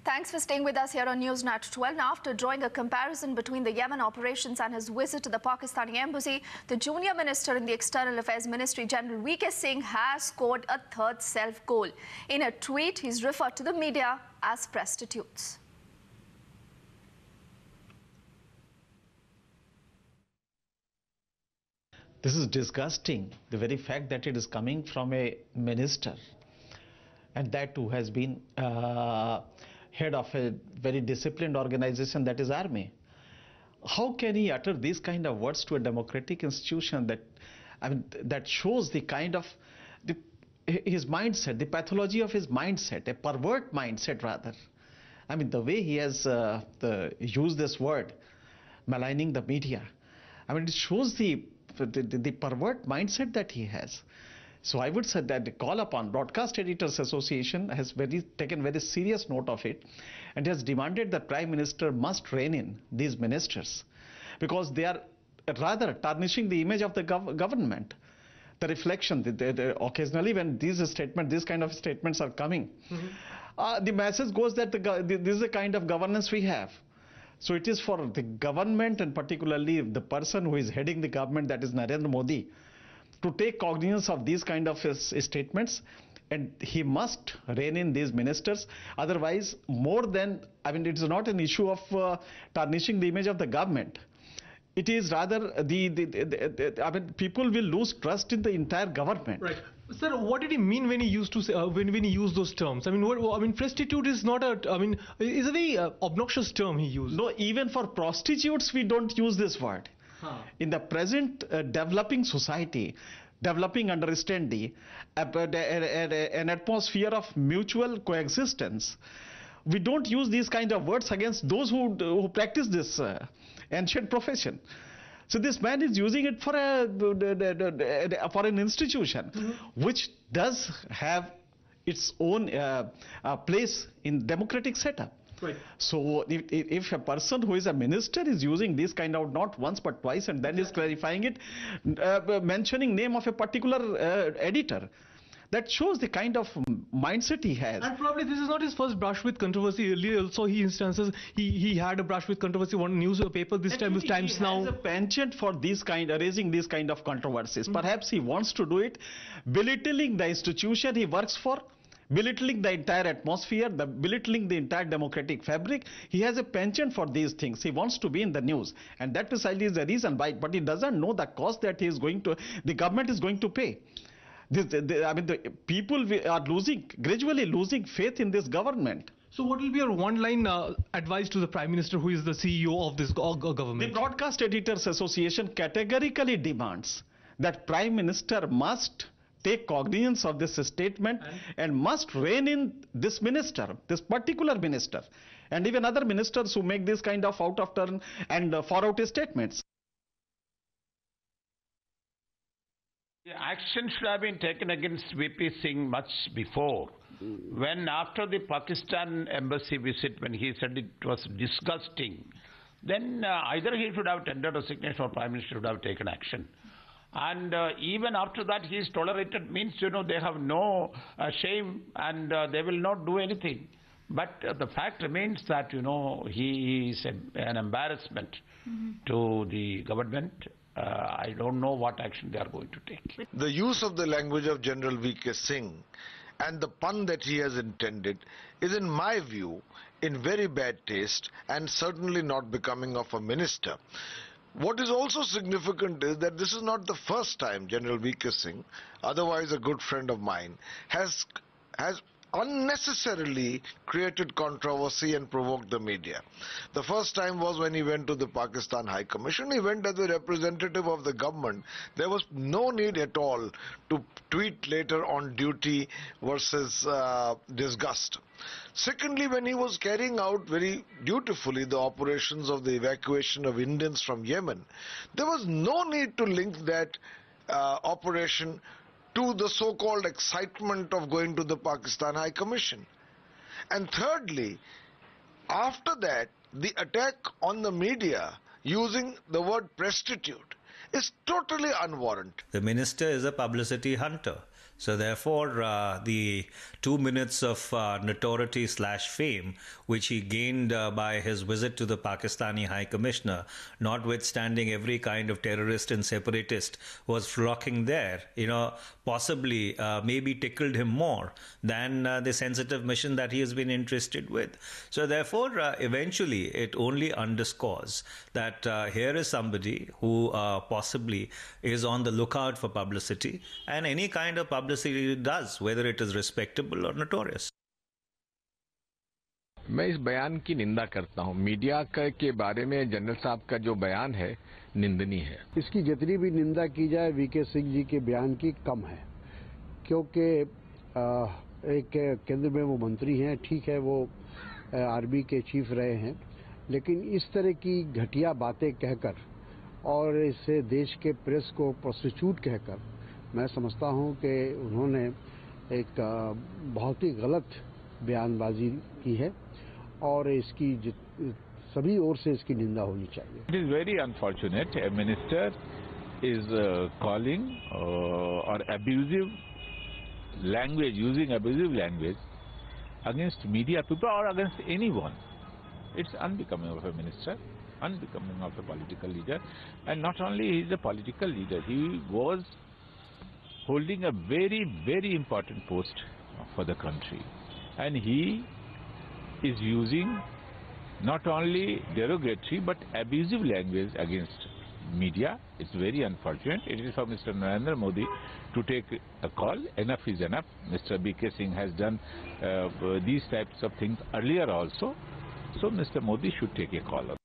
Thanks for staying with us here on Newsnet 12. Now, after drawing a comparison between the Yemen operations and his visit to the Pakistani embassy, the junior minister in the External Affairs Ministry, General Singh, has scored a third self-goal. In a tweet, he's referred to the media as Presstitutes. This is disgusting, the very fact that it is coming from a minister, and that too has been head of a very disciplined organization, that is army. How can he utter these kind of words to a democratic institution? That shows the kind of his mindset, the pathology of his mindset, a pervert mindset rather. The way he has used this word, maligning the media. It shows the pervert mindset that he has. So I would say that the call upon Broadcast Editors Association has taken very serious note of it, and has demanded that Prime Minister must rein in these ministers, because they are rather tarnishing the image of the government. The reflection, occasionally when these kind of statements are coming, the message goes that this is the kind of governance we have. So it is for the government, and particularly the person who is heading the government, that is Narendra Modi, to take cognizance of these kind of statements, and he must rein in these ministers. Otherwise, it is not an issue of tarnishing the image of the government. It is rather people will lose trust in the entire government. Right. Sir, what did he mean when he used to say, when he used those terms? Prostitute is not is a very obnoxious term he used. No, even for prostitutes we don't use this word. In the present developing society, developing understanding, an atmosphere of mutual coexistence, we don't use these kind of words against those who practice this ancient profession. So this man is using it for an institution which does have its own place in democratic setup. Right. So if a person who is a minister is using this kind of, not once but twice, and then is clarifying it, mentioning name of a particular editor, that shows the kind of mindset he has. And probably this is not his first brush with controversy. Earlier also he had a brush with controversy on newspaper. This time is Times Now. He has a penchant for raising these kind of controversies. Perhaps he wants to do it, belittling the institution he works for, belittling the entire atmosphere, belittling the entire democratic fabric. He has a penchant for these things. He wants to be in the news, and that precisely is the reason why. But he doesn't know the cost that the government is going to pay. The people are gradually losing faith in this government. So what will be your one-line advice to the Prime Minister, who is the CEO of this government? The Broadcast Editors Association categorically demands that Prime Minister must take cognizance of this statement and must rein in this minister, this particular minister, and even other ministers who make this kind of out of turn and far-out statements. The action should have been taken against VP Singh much before. When after the Pakistan embassy visit, when he said it was disgusting, then either he should have tendered resignation or Prime Minister should have taken action. And even after that he is tolerated, means they have no shame, and they will not do anything. But the fact remains that he is an embarrassment to the government. I don't know what action they are going to take. The use of the language of General Singh and the pun that he has intended is, in my view, in very bad taste and certainly not becoming of a minister. What is also significant is that this is not the first time General Singh, otherwise a good friend of mine, has unnecessarily created controversy and provoked the media. The first time was when he went to the Pakistan High Commission. He went as a representative of the government. There was no need at all to tweet later on duty versus disgust. Secondly, when he was carrying out very dutifully the operations of the evacuation of Indians from Yemen, there was no need to link that operation to the so-called excitement of going to the Pakistan High Commission. And thirdly, after that, the attack on the media using the word prostitute is totally unwarranted. The minister is a publicity hunter. So therefore, the 2 minutes of notoriety / fame, which he gained by his visit to the Pakistani High Commissioner, notwithstanding every kind of terrorist and separatist was flocking there, possibly maybe tickled him more than the sensitive mission that he has been interested with. So therefore, eventually, it only underscores that here is somebody who possibly is on the lookout for publicity, and any kind of publicity it does, whether it is respectable or notorious. मैं इस बयान की निंदा करता हूं। Media के बारे में जनरल साहब का जो बयान है निंदनीय है। इसकी जितनी भी निंदा की जाए वीके सिंह जी के बयान की कम है, क्योंकि एक केंद्र में वो मंत्री हैं, ठीक है वो आर्मी के चीफ रहे हैं, लेकिन इस तरह की घटिया बातें कहकर और इससे देश के प्रेस को प्रोस्टिट्यूट कहकर मैं समझता हूं कि उन्होंने एक बहुत ही गलत बयानबाजी की है और इसकी सभी ओर से इसकी निंदा होनी चाहिए। It is very unfortunate a minister is calling or abusive language, using abusive language against media people or against anyone. It's unbecoming of a minister, unbecoming of a political leader. And not only he is a political leader, he was holding a very, very important post for the country. And he is using not only derogatory but abusive language against media. It's very unfortunate. It is for Mr. Narendra Modi to take a call. Enough is enough. Mr. B.K. Singh has done these types of things earlier also. So Mr. Modi should take a call.